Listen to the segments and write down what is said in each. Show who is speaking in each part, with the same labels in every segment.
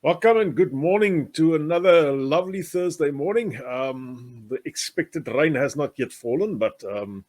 Speaker 1: Welcome and good morning to another lovely Thursday morning. The expected rain has not yet fallen, but the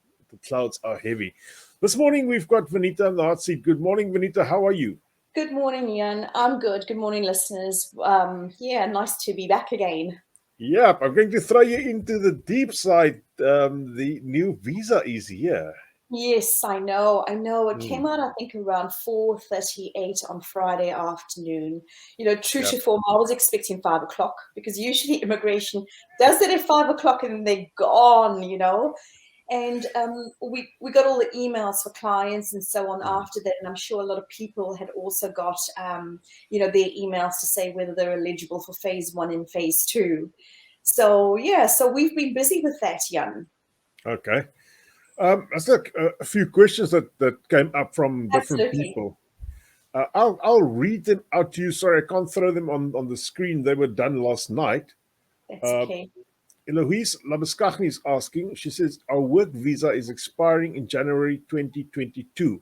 Speaker 1: clouds are heavy. This morning we've got Vanita in the hot seat. Good morning, Vanita. How are you?
Speaker 2: Good morning, Jan. I'm good. Good morning, listeners. Nice to be back again.
Speaker 1: Yep, I'm going to throw you into the deep side. The new visa is here.
Speaker 2: Yes, I know. It
Speaker 1: Hmm.
Speaker 2: came out, I think, around 4:38 on Friday afternoon. True
Speaker 1: Yep.
Speaker 2: to form, I was expecting 5 o'clock because usually immigration does it at 5 o'clock and then they're gone. And we got all the emails for clients and so on
Speaker 1: Hmm.
Speaker 2: after that. And I'm sure a lot of people had also got, their emails to say whether they're eligible for phase one and phase two. So we've been busy with that, Jan.
Speaker 1: Okay. There's a few questions that came up from different
Speaker 2: Absolutely.
Speaker 1: people. I'll read them out to you. Sorry, I can't throw them on the screen. They were done last night.
Speaker 2: That's
Speaker 1: Uh,
Speaker 2: okay.
Speaker 1: Eloise Labuskagni is asking, she says, our work visa is expiring in January 2022.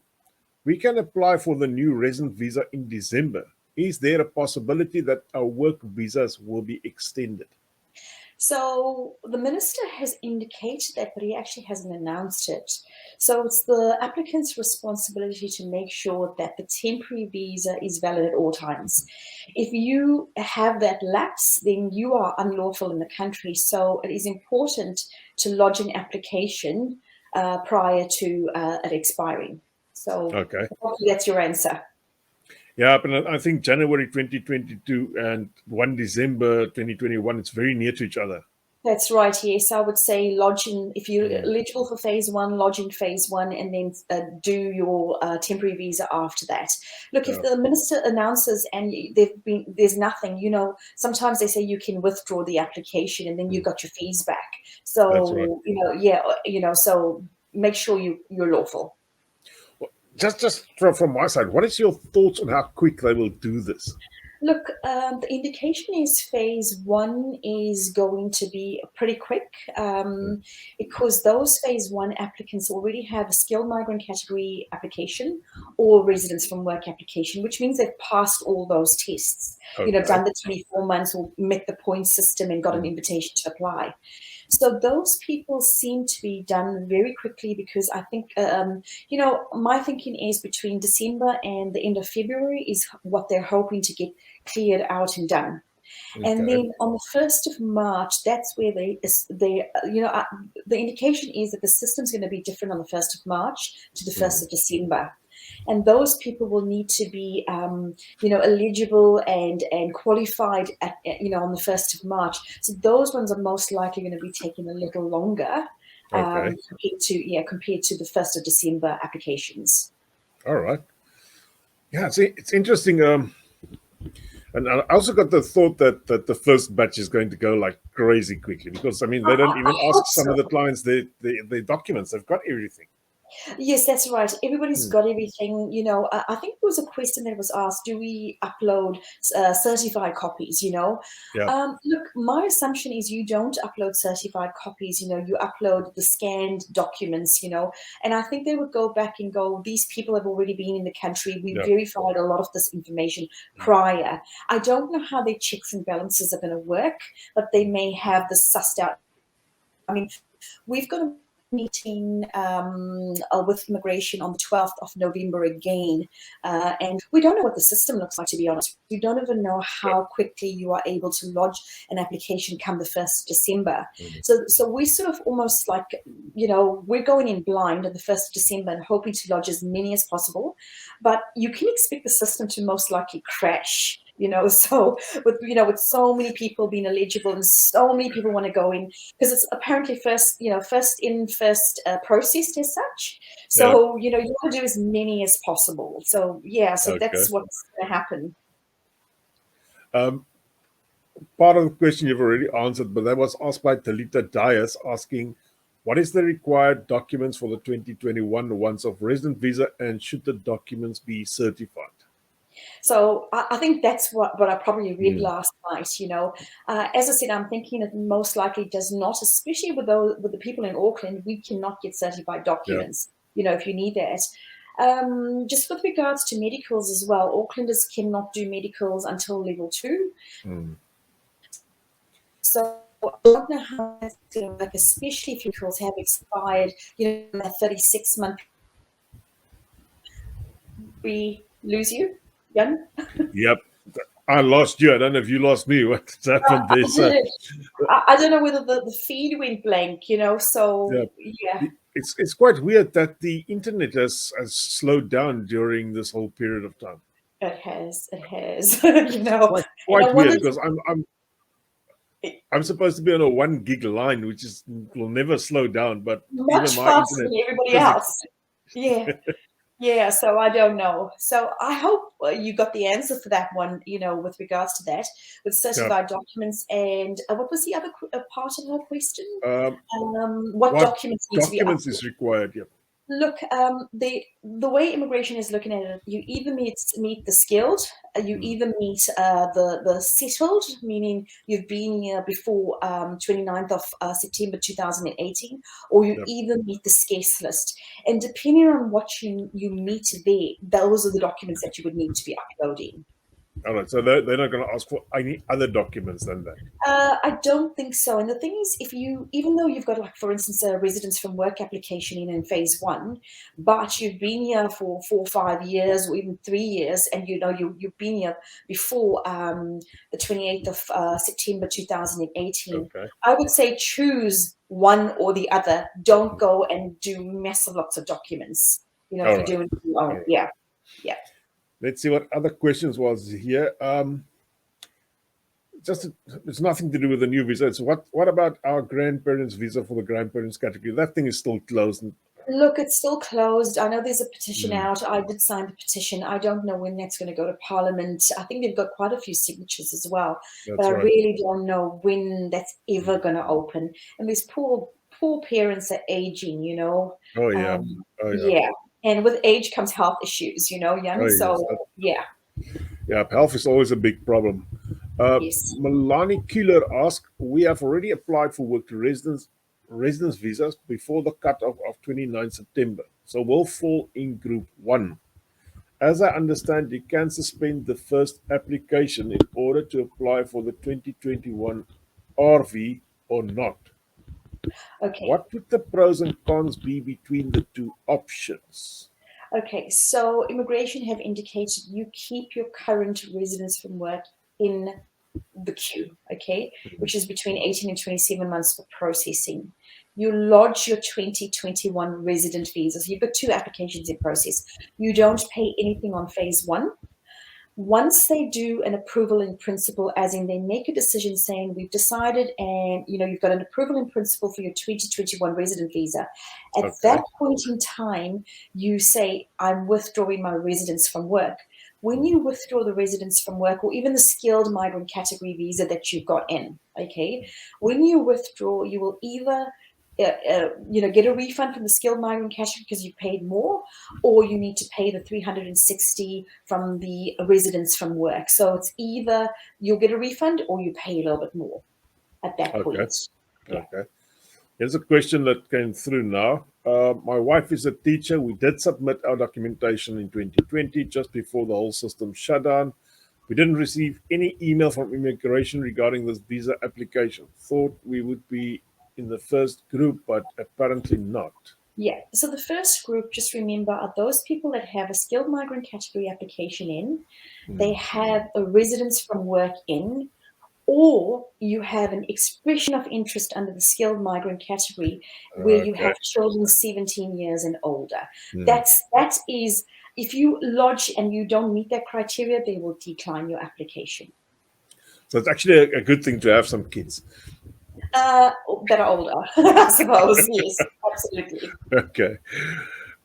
Speaker 1: We can apply for the new resident visa in December. Is there a possibility that our work visas will be extended?
Speaker 2: So the minister has indicated that, but he actually hasn't announced it. So it's the applicant's responsibility to make sure that the temporary visa is valid at all times. If you have that lapse, then you are unlawful in the country. So it is important to lodge an application prior to it expiring. So
Speaker 1: Okay.
Speaker 2: hopefully that's your answer.
Speaker 1: Yeah, but I think January 2022 and 1 December 2021, it's very near to each other.
Speaker 2: That's right, yes. I would say lodge in, if you're
Speaker 1: Mm.
Speaker 2: eligible for phase one, lodge in phase one and then do your temporary visa after that. Look, if
Speaker 1: Yeah,
Speaker 2: the minister announces and there's nothing, sometimes they say you can withdraw the application and then you
Speaker 1: mm.
Speaker 2: got your fees back.
Speaker 1: That's right.
Speaker 2: So, so make sure you're lawful.
Speaker 1: Well, just from my side, what is your thoughts on how quick they will do this?
Speaker 2: Look, the indication is phase one is going to be pretty quick
Speaker 1: Mm.
Speaker 2: because those phase one applicants already have a skilled migrant category application or residence from work application, which means they've passed all those tests,
Speaker 1: Okay.
Speaker 2: done the 24 months or met the point system and got an
Speaker 1: Mm.
Speaker 2: invitation to apply. So those people seem to be done very quickly because I think, my thinking is between December and the end of February is what they're hoping to get cleared out and done. And
Speaker 1: Okay.
Speaker 2: then on the 1st of March, that's where the indication is that the system's going to be different on the 1st of March to the 1st
Speaker 1: Mm.
Speaker 2: of December. And those people will need to be, eligible and qualified on the 1st of March. So those ones are most likely going to be taking a little longer
Speaker 1: Okay.
Speaker 2: compared to the 1st of December applications.
Speaker 1: All right. Yeah, it's interesting. And I also got the thought that the first batch is going to go like crazy quickly because I mean
Speaker 2: I,
Speaker 1: they
Speaker 2: I,
Speaker 1: don't
Speaker 2: I
Speaker 1: even ask
Speaker 2: hope
Speaker 1: some
Speaker 2: so.
Speaker 1: of the clients their documents. They've got everything.
Speaker 2: Yes, that's right. Everybody's
Speaker 1: Hmm.
Speaker 2: got everything. I think there was a question that was asked, do we upload certified copies,
Speaker 1: Yeah.
Speaker 2: Look, my assumption is you don't upload certified copies, you upload the scanned documents, and I think they would go back and go, these people have already been in the country. We
Speaker 1: Yeah.
Speaker 2: verified a lot of this information prior. I don't know how their checks and balances are going to work, but they may have this sussed out. I mean, we've got a meeting with immigration on the 12th of November again. And we don't know what the system looks like, to be honest. We don't even know how quickly you are able to lodge an application come the 1st of December.
Speaker 1: Mhm.
Speaker 2: So we sort of almost like, we're going in blind on the 1st of December and hoping to lodge as many as possible. But you can expect the system to most likely crash. So with so many people being eligible and so many people want to go in, because it's apparently first in, first processed as such.
Speaker 1: Yeah.
Speaker 2: So, you want to do as many as possible. So, yeah, so
Speaker 1: Okay.
Speaker 2: that's what's going to happen.
Speaker 1: Um, Part of the question you've already answered, but that was asked by Talita Dias asking, what is the required documents for the 2021 ones of resident visa and should the documents be certified?
Speaker 2: So I think that's what I probably read
Speaker 1: Mm.
Speaker 2: last night. As I said, I'm thinking it most likely does not, especially with the people in Auckland. We cannot get certified
Speaker 1: Yeah.
Speaker 2: documents. If you need that. Just with regards to medicals as well, Aucklanders cannot do medicals until level 2. So I don't know how that's going to work, especially if your medicals have expired, that 36-month. We lose you, Jan?
Speaker 1: Yep. I lost you. I don't know if you lost me. What's happened there?
Speaker 2: I don't know whether the feed went blank, so yeah.
Speaker 1: It's quite weird that the internet has slowed down during this whole period of time.
Speaker 2: It has,
Speaker 1: Quite weird, because I'm supposed to be on a 1 gig line, which will never slow down, but
Speaker 2: much
Speaker 1: even my
Speaker 2: faster
Speaker 1: internet
Speaker 2: than everybody else. Yeah. Yeah, so I don't know. So I hope you got the answer for that one, with regards to that, with certified documents. And what was the other part of her question? What documents need to be
Speaker 1: documents is required? Yep.
Speaker 2: Look, the way immigration is looking at it, you either meet the skilled, you either meet the settled, meaning you've been here before 29th of September 2018, or you either meet the scarce list. And depending on what you meet there, those are the documents that you would need to be uploading.
Speaker 1: All right, so they're not going to ask for any other documents than that?
Speaker 2: I don't think so. And the thing is, even though you've got, like, for instance, a residence from work application in phase 1, but you've been here for 4 or 5 years or even 3 years, and you've been here before the 28th of September 2018, I would say choose one or the other. Don't go and do massive lots of documents. If you're doing your own. Yeah.
Speaker 1: Let's see what other questions was here. It's nothing to do with the new visa. It's what about our grandparents' visa for the grandparents category? That thing is still closed.
Speaker 2: Look, it's still closed. I know there's a petition out. I did sign the petition. I don't know when that's going to go to Parliament. I think they've got quite a few signatures as well. But I really don't know when that's ever going to open. And these poor parents are aging,
Speaker 1: Oh, yeah.
Speaker 2: Yeah. And with age comes health issues, Jan. So,
Speaker 1: yeah. Yeah, health is always a big problem.
Speaker 2: Yes.
Speaker 1: Melanie Kuhler asked, we have already applied for work to residence visas before the cutoff of 29 September. So we'll fall in group 1. As I understand, you can suspend the first application in order to apply for the 2021 RV or not.
Speaker 2: Okay.
Speaker 1: What would the pros and cons be between the two options?
Speaker 2: Okay, so immigration have indicated you keep your current residence from work in the queue, okay, which is between 18 and 27 months for processing. You lodge your 2021 resident visa. So you've got 2 applications in process. You don't pay anything on phase 1. Once they do an approval in principle, as in they make a decision saying we've decided, and you've got an approval in principle for your 2021 resident visa. At that point in time, you say, I'm withdrawing my residence from work. When you withdraw the residence from work, or even the skilled migrant category visa that you've got in, okay, when you withdraw, you will either get a refund from the skilled migrant category because you paid more, or you need to pay the 360 from the residence from work. So it's either you'll get a refund or you pay a little bit more at that point.
Speaker 1: Okay. Here's a question that came through now. My wife is a teacher. We did submit our documentation in 2020, just before the whole system shut down. We didn't receive any email from Immigration regarding this visa application. Thought we would be in the first group, but apparently not.
Speaker 2: Yeah, so the first group, just remember, are those people that have a skilled migrant category application in, they have a residence from work in, or you have an expression of interest under the skilled migrant category where you have children 17 years and older. That is, if you lodge and you don't meet that criteria, they will decline your application.
Speaker 1: So it's actually a good thing to have some kids.
Speaker 2: That are older, I suppose. Yes, absolutely.
Speaker 1: Okay.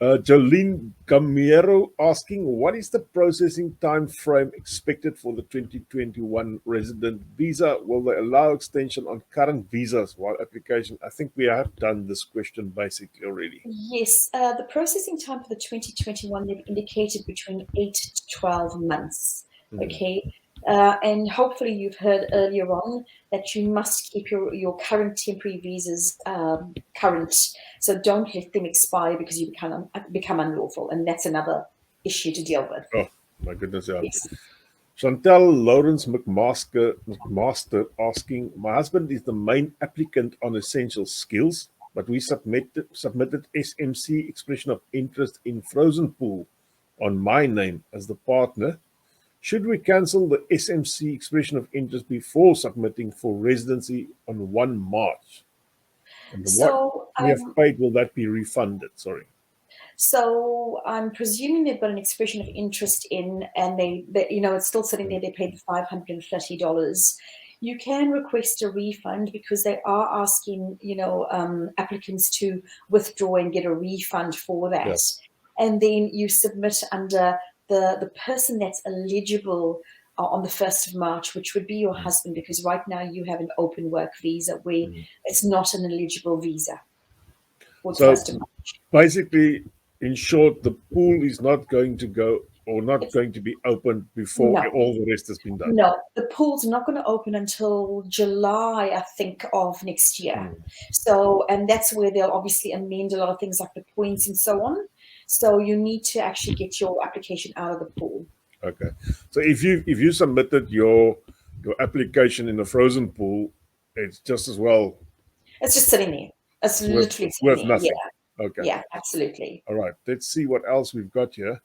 Speaker 1: Jolene Camero asking, what is the processing time frame expected for the 2021 resident visa? Will they allow extension on current visas while application? I think we have done this question basically already.
Speaker 2: Yes, the processing time for the 2021, they've indicated between 8 to 12 months. Okay. And hopefully you've heard earlier on that you must keep your current temporary visas current. So don't let them expire because you become unlawful. And that's another issue to deal with.
Speaker 1: Oh, my goodness, yeah.
Speaker 2: Yes.
Speaker 1: Chantel Lawrence McMaster asking, my husband is the main applicant on essential skills, but we submitted SMC expression of interest in Frozen Pool on my name as the partner. Should we cancel the SMC expression of interest before submitting for residency on 1 March? And what
Speaker 2: So
Speaker 1: we have paid, will that be refunded? Sorry.
Speaker 2: So I'm presuming they've got an expression of interest in, and they it's still sitting there. They paid $530. You can request a refund because they are asking, applicants to withdraw and get a refund for that.
Speaker 1: Yeah.
Speaker 2: And then you submit under the person that's eligible on the 1st of March, which would be your husband, because right now you have an open work visa where it's not an eligible visa for the
Speaker 1: So
Speaker 2: 1st of March.
Speaker 1: basically, in short, the pool is not going to go or not going to be opened before all the rest has been done.
Speaker 2: No, the pool's not going to open until July, I think, of next year. So, and that's where they'll obviously amend a lot of things like the points and so on. So you need to actually get your application out of the pool.
Speaker 1: Okay. So if you submitted your application in the Frozen Pool, it's just as well.
Speaker 2: It's just sitting there. It's literally
Speaker 1: worth
Speaker 2: sitting there.
Speaker 1: nothing.
Speaker 2: Yeah.
Speaker 1: Okay.
Speaker 2: Yeah, absolutely.
Speaker 1: All right. Let's see what else we've got here.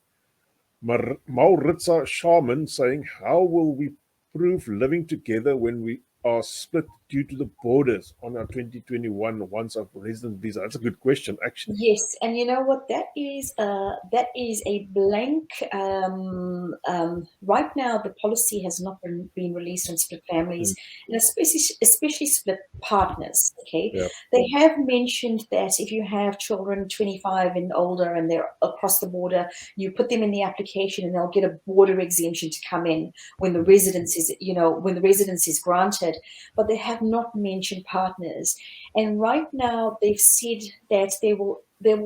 Speaker 1: Mauritza Shaman saying, how will we prove living together when we are split due to the borders on our 2021 once of resident visa? That's a good question, actually.
Speaker 2: Yes, and you know what? That is a blank. Right now, the policy has not been released on split families, and especially split partners. Okay,
Speaker 1: Yeah.
Speaker 2: they have mentioned that if you have children 25 and older and they're across the border, you put them in the application, and they'll get a border exemption to come in when the residence is granted. But they have not mentioned partners. And right now they've said that they will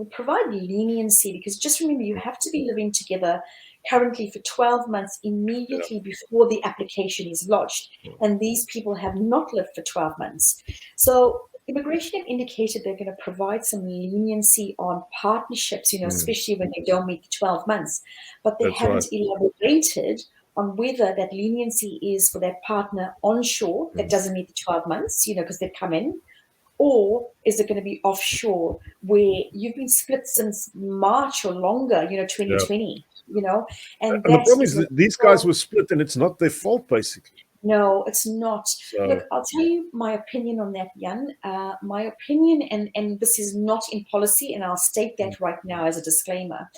Speaker 2: provide leniency, because just remember, you have to be living together currently for 12 months immediately before the application is lodged. And these people have not lived for 12 months. So Immigration have indicated they're going to provide some leniency on partnerships, especially when they don't meet the 12 months. But they haven't elaborated on whether that leniency is for that partner onshore that doesn't meet the 12 months, because they've come in, or is it going to be offshore where you've been split since March or longer, 2020, and
Speaker 1: the problem is that these guys were split and it's not their fault, basically.
Speaker 2: No, it's not. So, look, I'll tell you my opinion on that, Jan. My opinion, and this is not in policy, and I'll state that right now as a disclaimer.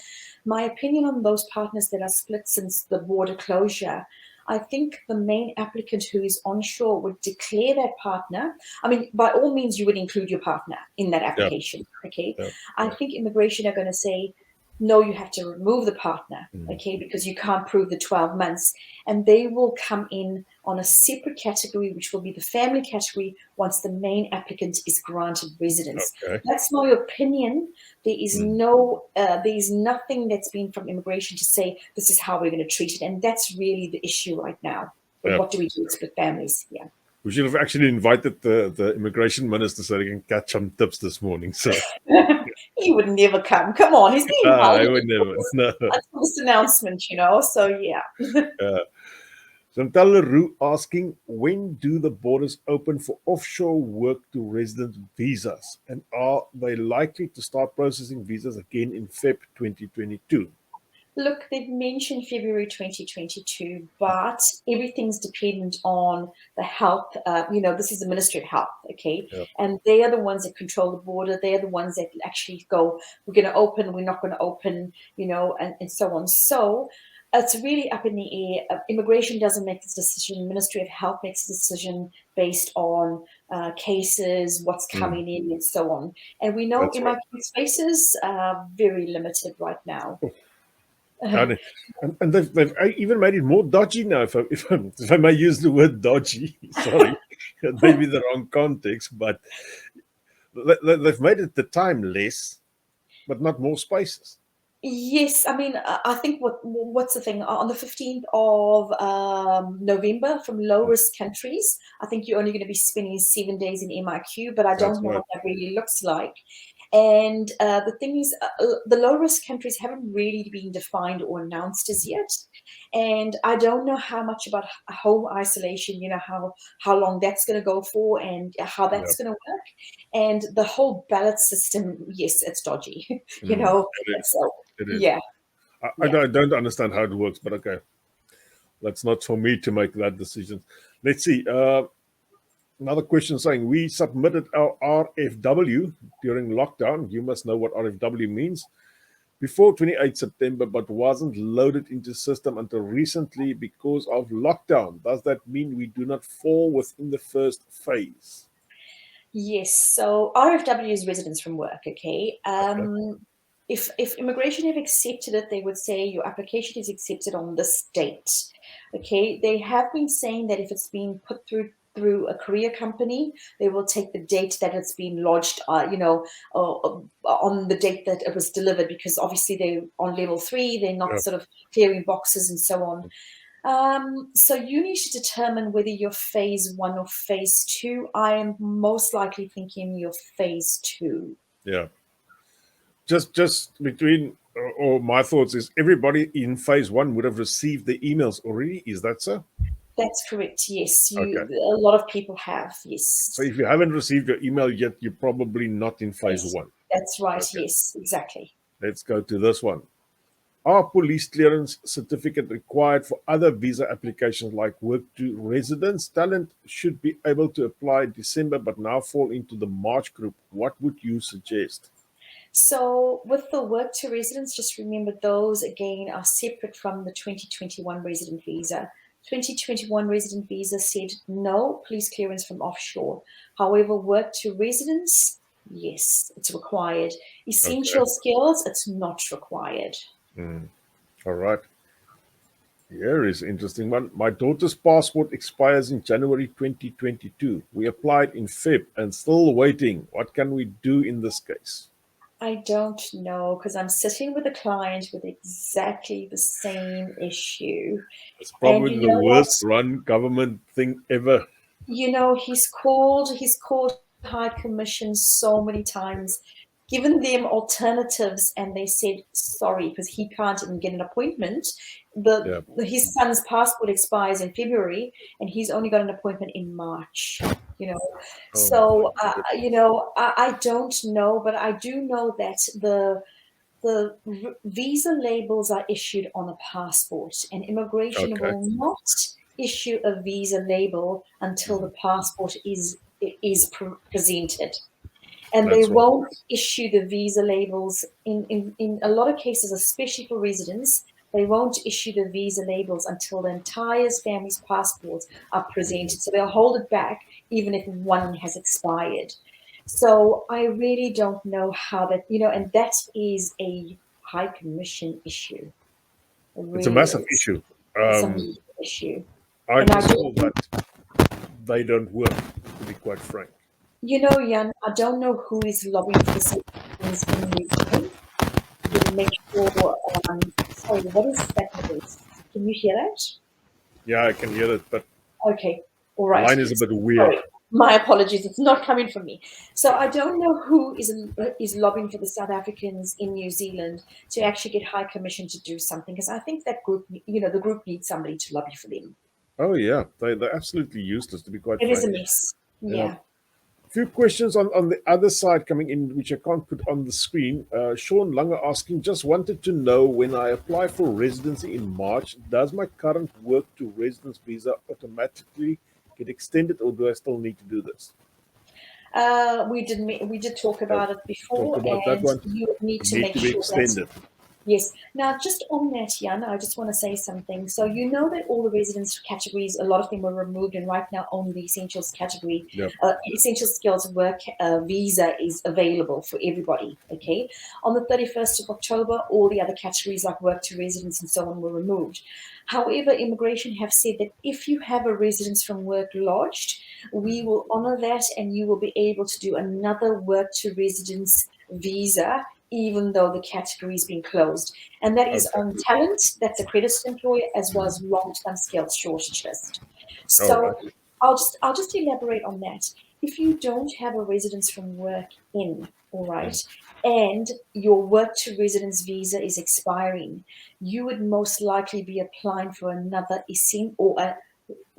Speaker 2: My opinion on those partners that are split since the border closure, I think the main applicant who is onshore would declare that partner. I mean, by all means, you would include your partner in that application, okay? I think Immigration are going to say, no, you have to remove the partner, okay, because you can't prove the 12 months. And they will come in on a separate category, which will be the family category, once the main applicant is granted residence.
Speaker 1: Okay.
Speaker 2: That's my opinion. There is there is nothing that's been from Immigration to say this is how we're going to treat it. And that's really the issue right now. What do we do with split families? Yeah.
Speaker 1: We should have actually invited the immigration minister so he can catch some tips this morning. So
Speaker 2: he would never come. Come on, he's being
Speaker 1: I would never. No.
Speaker 2: That's this announcement, So yeah.
Speaker 1: Chantal Leroux asking, when do the borders open for offshore work to resident visas, and are they likely to start processing visas again in Feb 2022?
Speaker 2: Look, they've mentioned February 2022, but everything's dependent on the health. This is the Ministry of Health, okay?
Speaker 1: Yeah.
Speaker 2: And they are the ones that control the border. They are the ones that actually go, we're going to open, we're not going to open, and so on. So it's really up in the air. Immigration doesn't make this decision. Ministry of Health makes a decision based on cases, what's coming in, and so on. And we know MIQ spaces are very limited right now.
Speaker 1: And they've even made it more dodgy now, if I may use the word dodgy. Sorry, it may be the wrong context, but they've made it the time less, but not more spaces.
Speaker 2: Yes, I mean, I think what's the thing? On the 15th of November, from low-risk countries, I think you're only going to be spending 7 days in MIQ, but I
Speaker 1: That's
Speaker 2: don't know
Speaker 1: right.
Speaker 2: what that really looks like. And the thing is, the low-risk countries haven't really been defined or announced as yet. And I don't know how much about home isolation, how long that's going to go for and how
Speaker 1: Yeah.
Speaker 2: that's going to work. And the whole ballot system, yes, it's dodgy,
Speaker 1: It is.
Speaker 2: so
Speaker 1: It is.
Speaker 2: yeah,
Speaker 1: I
Speaker 2: yeah.
Speaker 1: don't understand how it works, but okay. That's not for me to make that decision. Let's see. Another question saying we submitted our RFW during lockdown. You must know what RFW means. Before 28 September, but wasn't loaded into system until recently because of lockdown. Does that mean we do not fall within the first phase?
Speaker 2: Yes, so RFW is residence from work, okay?
Speaker 1: Okay.
Speaker 2: If immigration have accepted it, they would say your application is accepted on this date, okay? They have been saying that if it's been put through a courier company, they will take the date that it's been lodged, on the date that it was delivered, because obviously they're on level 3, they're not
Speaker 1: Yeah.
Speaker 2: sort of clearing boxes and so on. So you need to determine whether you're phase 1 or phase 2. I am most likely thinking you're phase 2.
Speaker 1: Yeah. Just between or my thoughts is everybody in phase 1 would have received the emails already. Is that so?
Speaker 2: That's correct. Yes,
Speaker 1: Okay.
Speaker 2: a lot of people have.
Speaker 1: So
Speaker 2: Yes,
Speaker 1: if you haven't received your email yet, you're probably not in phase
Speaker 2: yes,
Speaker 1: 1.
Speaker 2: that's right.
Speaker 1: Okay.
Speaker 2: Yes, exactly.
Speaker 1: Let's go to this one. Are police clearance certificate required for other visa applications like work to residence? Talent should be able to apply in December but now fall into the March group. What would you suggest?
Speaker 2: So with the work to residence, just remember those again are separate from the 2021 resident visa. 2021 resident visa said no police clearance from offshore. However, work to residence, yes, it's required.
Speaker 1: Okay.
Speaker 2: Essential skills, it's not required.
Speaker 1: All right. Here is an interesting one. My daughter's passport expires in January 2022. We applied in Feb and still waiting. What can we do in this case?
Speaker 2: I don't know, because I'm sitting with a client with exactly the same issue.
Speaker 1: It's
Speaker 2: And
Speaker 1: probably
Speaker 2: you
Speaker 1: the
Speaker 2: know what?
Speaker 1: worst run government thing ever.
Speaker 2: He's called High Commission so many times, given them alternatives, and they said sorry because he can't even get an appointment.
Speaker 1: Yeah.
Speaker 2: His son's passport expires in February, and he's only got an appointment in March. You know,
Speaker 1: Oh my
Speaker 2: so
Speaker 1: goodness.
Speaker 2: I don't know, but I do know that the visa labels are issued on a passport, and immigration
Speaker 1: Okay.
Speaker 2: will not issue a visa label until the passport is presented. And they
Speaker 1: That's right.
Speaker 2: won't issue the visa labels in a lot of cases, especially for residents. They won't issue the visa labels until the entire family's passports are presented. So they'll hold it back even if one has expired. So I really don't know how that, and that is a high commission issue. It
Speaker 1: It's a
Speaker 2: really
Speaker 1: massive
Speaker 2: is.
Speaker 1: issue.
Speaker 2: It's a
Speaker 1: Um,
Speaker 2: major issue.
Speaker 1: I
Speaker 2: And I
Speaker 1: just
Speaker 2: do,
Speaker 1: feel that they don't work, to be quite frank.
Speaker 2: Jan, I don't know who is lobbying for the same things in New Zealand to make sure, sorry, what is that noise? Can you hear that?
Speaker 1: Yeah, I can hear it, but
Speaker 2: Okay, all
Speaker 1: the
Speaker 2: right.
Speaker 1: line is a bit weird.
Speaker 2: Sorry, my apologies. It's not coming from me. So I don't know who is lobbying for the South Africans in New Zealand to actually get High Commission to do something, because I think that group, the group needs somebody to lobby for them.
Speaker 1: Oh yeah, they're absolutely useless, to be quite
Speaker 2: It is
Speaker 1: frank.
Speaker 2: a mess.
Speaker 1: Yeah.
Speaker 2: Yeah.
Speaker 1: Few questions on the other side coming in, which I can't put on the screen. Sean Langer asking, just wanted to know when I apply for residency in March, does my current work to residence visa automatically get extended, or do I still need to do this?
Speaker 2: We did talk
Speaker 1: Uh,
Speaker 2: about it
Speaker 1: Talk
Speaker 2: before,
Speaker 1: about that
Speaker 2: and
Speaker 1: one.
Speaker 2: you need to
Speaker 1: Need
Speaker 2: make
Speaker 1: to be
Speaker 2: sure that.
Speaker 1: extended.
Speaker 2: Yes. Now, just on that, Jan, I just want to say something. So you know that all the residence categories, a lot of them were removed, and right now only the essentials category,
Speaker 1: Yeah.
Speaker 2: essential skills work visa is available for everybody. Okay. On the 31st of October, all the other categories like work to residence and so on were removed. However, immigration have said that if you have a residence from work lodged, we will honor that, and you will be able to do another work to residence visa even though the category has been closed. And that is
Speaker 1: Okay.
Speaker 2: on talent, that's accredited employer, as well as long-term skills shortage list.
Speaker 1: All
Speaker 2: So
Speaker 1: right.
Speaker 2: I'll just elaborate on that. If you don't have a residence from work in, all right, and your work to residence visa is expiring, you would most likely be applying for another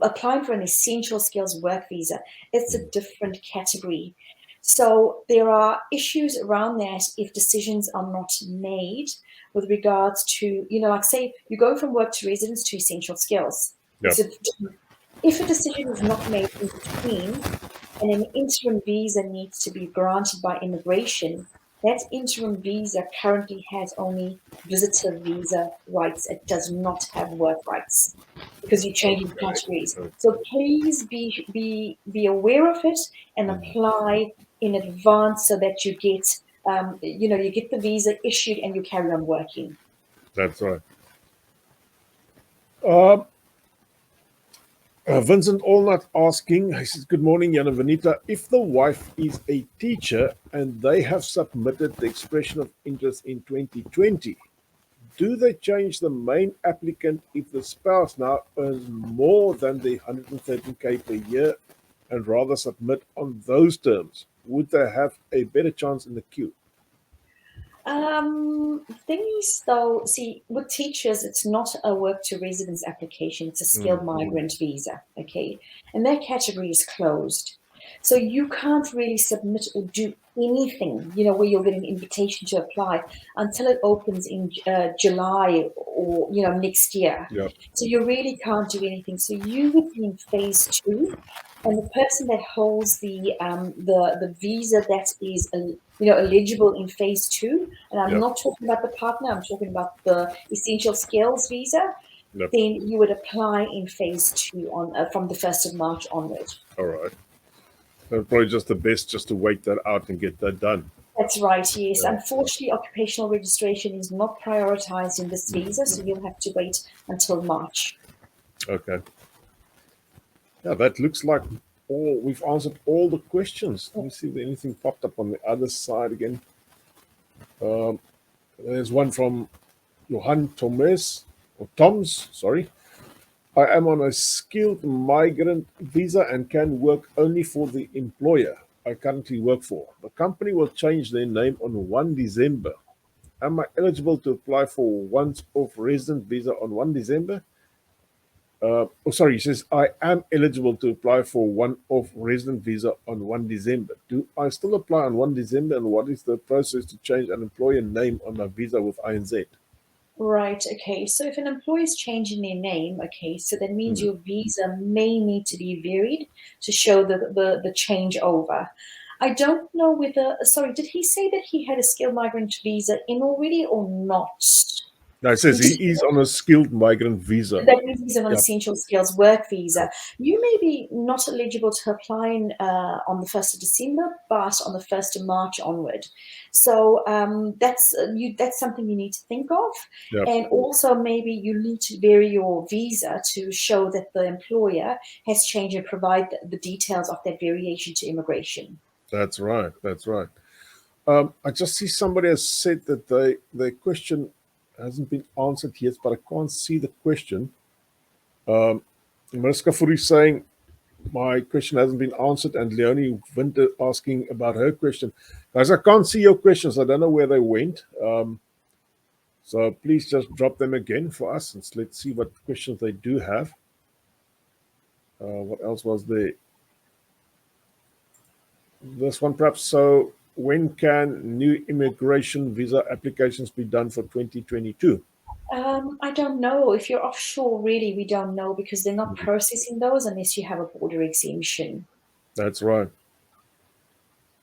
Speaker 2: applying for an essential skills work visa. It's a different category. So there are issues around that if decisions are not made with regards to, like say you go from work to residence to essential skills.
Speaker 1: Yeah.
Speaker 2: If a decision is not made in between and an interim visa needs to be granted by immigration, that interim visa currently has only visitor visa rights. It does not have work rights because you're changing categories. So please be aware of it and apply in advance so that you get you get the visa issued and you carry on working.
Speaker 1: That's right. Vincent Allnut asking, he says, good morning, Jan and Vanita. If the wife is a teacher and they have submitted the expression of interest in 2020, do they change the main applicant if the spouse now earns more than the 113K per year and rather submit on those terms? Would they have a better chance in the queue?
Speaker 2: Thing is though, see, with teachers, it's not a work to residence application, it's a skilled migrant visa, okay? And that category is closed. So you can't really submit or do anything, where you'll get an invitation to apply until it opens in July or, next year.
Speaker 1: Yeah.
Speaker 2: So you really can't do anything. So you would be in phase 2. And the person that holds the visa that is eligible in phase 2, and I'm not talking about the partner, I'm talking about the essential skills visa, then you would apply in phase 2 from the 1st of March onward.
Speaker 1: All right. So probably just the best just to wait that out and get that done.
Speaker 2: That's right, yes. Unfortunately, occupational registration is not prioritized in this visa, so you'll have to wait until March.
Speaker 1: Okay. Yeah, that looks like we've answered all the questions. Let me see if anything popped up on the other side again. There's one from Johan Toms. Sorry. I am on a skilled migrant visa and can work only for the employer I currently work for. The company will change their name on 1 December. Am I eligible to apply for once-off resident visa on 1 December? He says, I am eligible to apply for one-off resident visa on 1 December. Do I still apply on 1 December, and what is the process to change an employer name on my visa with INZ?
Speaker 2: Right, okay. So if an employer is changing their name, okay, so that means your visa may need to be varied to show the changeover. I don't know whether, sorry, did he say that he had a skilled migrant visa in already or not?
Speaker 1: No, it says he is on a skilled migrant visa.
Speaker 2: That means he's on an essential skills work visa. You may be not eligible to apply on the 1st of December, but on the 1st of March onward. So that's something you need to think of.
Speaker 1: Yep.
Speaker 2: And also maybe you need to vary your visa to show that the employer has changed and provide the details of that variation to immigration.
Speaker 1: That's right. That's right. I just see somebody has said that the question hasn't been answered yet, but I can't see the question. Mariska Furi saying, my question hasn't been answered, and Leonie Winter asking about her question. Guys, I can't see your questions. I don't know where they went. So please just drop them again for us, and let's see what questions they do have. What else was there? This one perhaps. So when can new immigration visa applications be done for 2022?
Speaker 2: I don't know. If you're offshore, really, we don't know because they're not processing those unless you have a border exemption.
Speaker 1: That's right.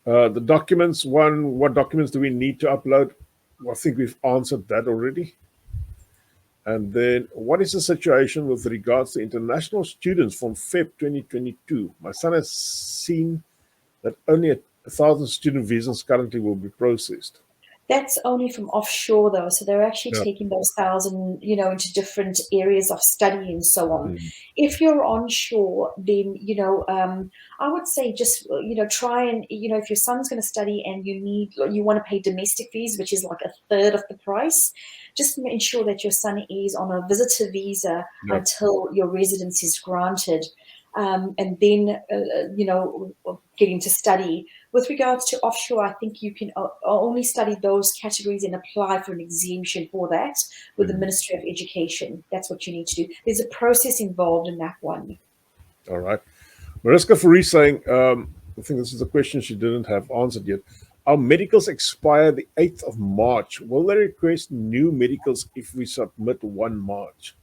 Speaker 1: The documents one, what documents do we need to upload? Well, I think we've answered that already. And then what is the situation with regards to international students from Feb 2022? My son has seen that only 1,000 student visas currently will be processed.
Speaker 2: That's only from offshore, though. So they're actually
Speaker 1: Yeah.
Speaker 2: taking those 1,000, into different areas of study and so on.
Speaker 1: Mm.
Speaker 2: If you're onshore, then, I would say just, try and, if your son's going to study and you want to pay domestic fees, which is like a third of the price, just ensure that your son is on a visitor visa
Speaker 1: Yep.
Speaker 2: until your residence is granted. And then, getting to study. With regards to offshore, I think you can only study those categories and apply for an exemption for that with the Ministry of Education. That's what you need to do. There's a process involved in that one.
Speaker 1: All right. Mariska Fourie saying, I think this is a question she didn't have answered yet. Our medicals expire the 8th of March. Will they request new medicals if we submit 1 March?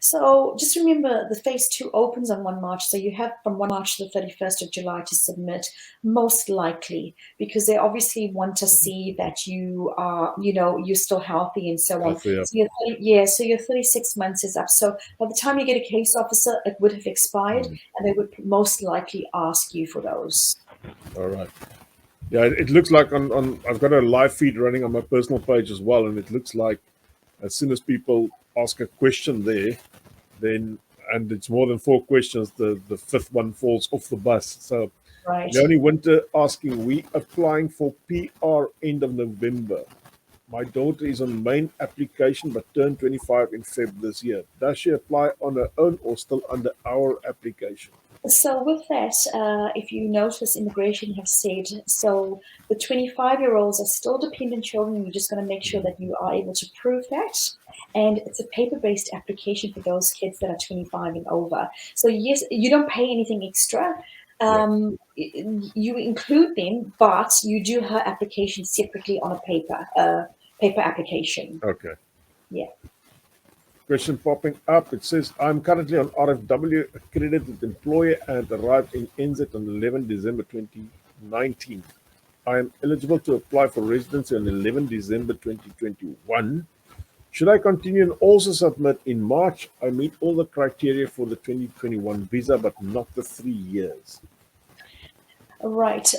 Speaker 2: So just remember the phase 2 opens on 1 March. So you have from 1 March to the 31st of July to submit, most likely, because they obviously want to see that you are, you're still healthy and so on.
Speaker 1: Healthy,
Speaker 2: So so your 36 months is up. So by the time you get a case officer, it would have expired, and they would most likely ask you for those.
Speaker 1: All right. Yeah, it looks like on I've got a live feed running on my personal page as well, and it looks like as soon as people ask a question there, then and it's more than 4 questions, the fifth one falls off the bus. So
Speaker 2: Right.
Speaker 1: Leonie Winter asking, we applying for PR end of November. My daughter is on main application but turned 25 in Feb this year. Does she apply on her own or still under our application?
Speaker 2: So with that, if you notice, Immigration have said, so the 25-year-olds are still dependent children. You're just going to make sure that you are able to prove that. And it's a paper-based application for those kids that are 25 and over. So yes, you don't pay anything extra. You include them, but you do her application separately on a paper application.
Speaker 1: Okay.
Speaker 2: Yeah.
Speaker 1: Question popping up. It says, I'm currently on RFW accredited employer and arrived in NZ on 11 December 2019. I am eligible to apply for residency on 11 December 2021. Should I continue and also submit in March? I meet all the criteria for the 2021 visa, but not the 3 years.
Speaker 2: Right.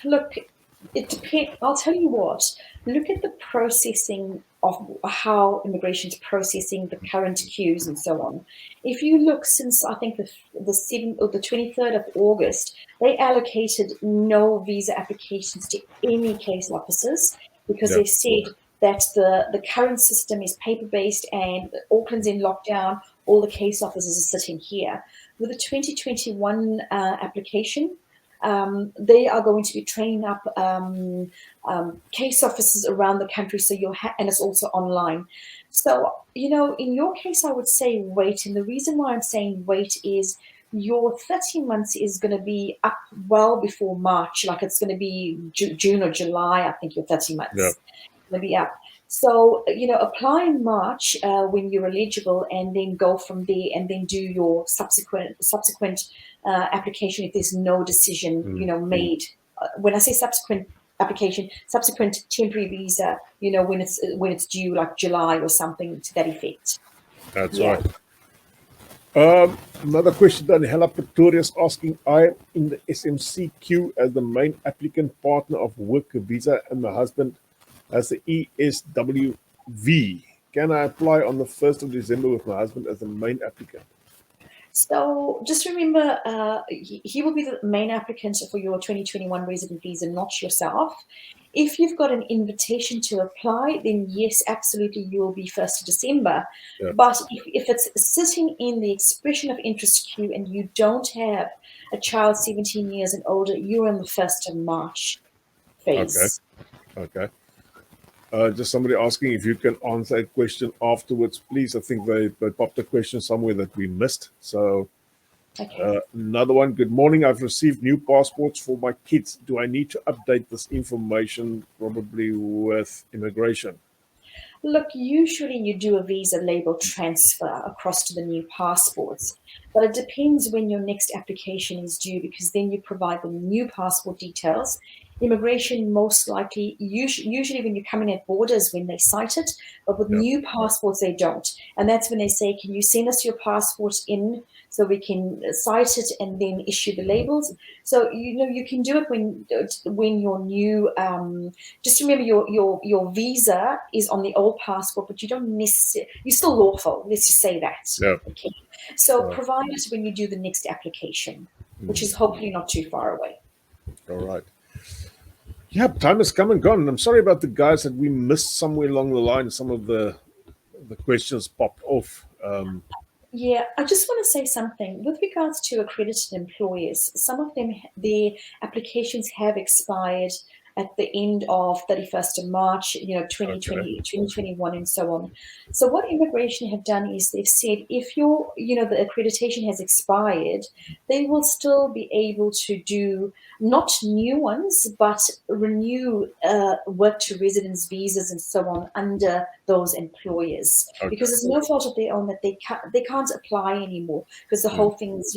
Speaker 2: Look, it depends. I'll tell you what. Look at the processing of how Immigration is processing the current queues and so on. If you look since I think the 7th or the 23rd of August, they allocated no visa applications to any case officers because they said that the current system is paper-based and Auckland's in lockdown. All the case officers are sitting here. With the 2021 application, they are going to be training up case officers around the country. So and it's also online. So, in your case, I would say wait. And the reason why I'm saying wait is your 30 months is going to be up well before March. Like it's going to be June or July, I think your 30 months.
Speaker 1: Yeah.
Speaker 2: Going to be up. So, apply in March when you're eligible and then go from there and then do your subsequent application if there's no decision, made. When I say subsequent application, subsequent temporary visa, when it's due like July or something to that effect.
Speaker 1: That's right. Another question that Hella Pretoria is asking, I am in the SMC queue as the main applicant partner of work visa and my husband as the ESWV. Can I apply on the 1st of December with my husband as the main applicant?
Speaker 2: So just remember, he will be the main applicant for your 2021 resident visa, not yourself. If you've got an invitation to apply, then yes, absolutely, you will be 1st of December. Yeah. But if it's sitting in the expression of interest queue and you don't have a child 17 years and older, you're in the 1st of March phase.
Speaker 1: Okay. Just somebody asking if you can answer a question afterwards, please. I think they popped a question somewhere that we missed. So another one. Good morning. I've received new passports for my kids. Do I need to update this information probably with Immigration?
Speaker 2: Look, usually you do a visa label transfer across to the new passports, but it depends when your next application is due because then you provide the new passport details Immigration most likely, usually when you come in at borders, when they cite it, but with
Speaker 1: Yeah.
Speaker 2: new passports, they don't. And that's when they say, can you send us your passport in so we can cite it and then issue the labels? So, you can do it when your new, just remember your visa is on the old passport, but you don't necessarily, you're still lawful. Let's just say that.
Speaker 1: Yeah.
Speaker 2: Okay. So
Speaker 1: Right.
Speaker 2: provide it when you do the next application, which is hopefully not too far away.
Speaker 1: All right. Yeah, time has come and gone. I'm sorry about the guys that we missed somewhere along the line. Some of the questions popped off.
Speaker 2: Yeah, I just want to say something with regards to accredited employers. Some of them, their applications have expired at the end of 31st of March, 2020, 2021, and so on. So what immigration have done is they've said if the accreditation has expired, they will still be able to do not new ones, but renew work to residence visas and so on under those employers, because it's no fault of their own that they can't apply anymore because the whole thing's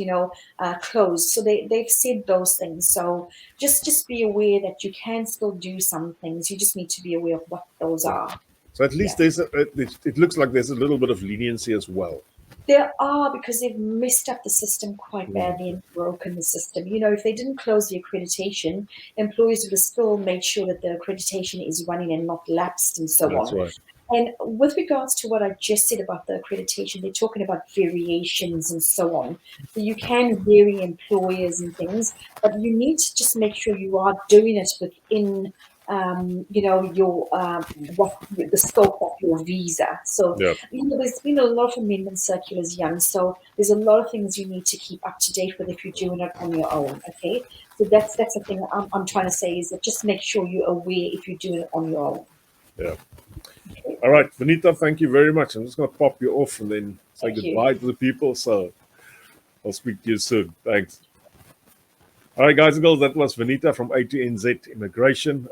Speaker 2: closed. So they've said those things. So just be aware that you can still do some things. You just need to be aware of what those are.
Speaker 1: So at least there's it looks like there's a little bit of leniency as well.
Speaker 2: There are, because they've messed up the system quite badly and broken the system. If they didn't close the accreditation, employers would have still made sure that the accreditation is running and not lapsed and so
Speaker 1: That's
Speaker 2: on.
Speaker 1: right.
Speaker 2: And with regards to what I just said about the accreditation, they're talking about variations and so on. So you can vary employers and things, but you need to just make sure you are doing it within your the scope of your visa. So
Speaker 1: Yeah.
Speaker 2: there's been a lot of amendment circulars, Jan. So there's a lot of things you need to keep up to date with if you're doing it on your own. Okay, so that's the thing I'm trying to say, is that just make sure you're aware if you're doing it on your own.
Speaker 1: Yeah. All right, Vanita, thank you very much. I'm just going to pop you off and then say goodbye to the people. So I'll speak to you soon. Thanks. All right, guys and girls, that was Vanita from A2NZ Immigration.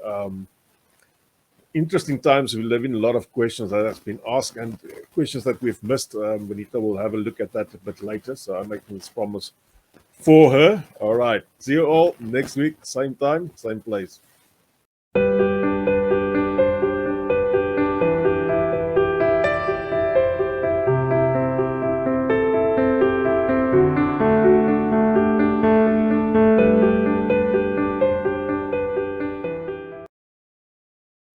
Speaker 1: Interesting times. We live in, a lot of questions that have been asked and questions that we've missed. Vanita will have a look at that a bit later. So I'm making this promise for her. All right. See you all next week, same time, same place.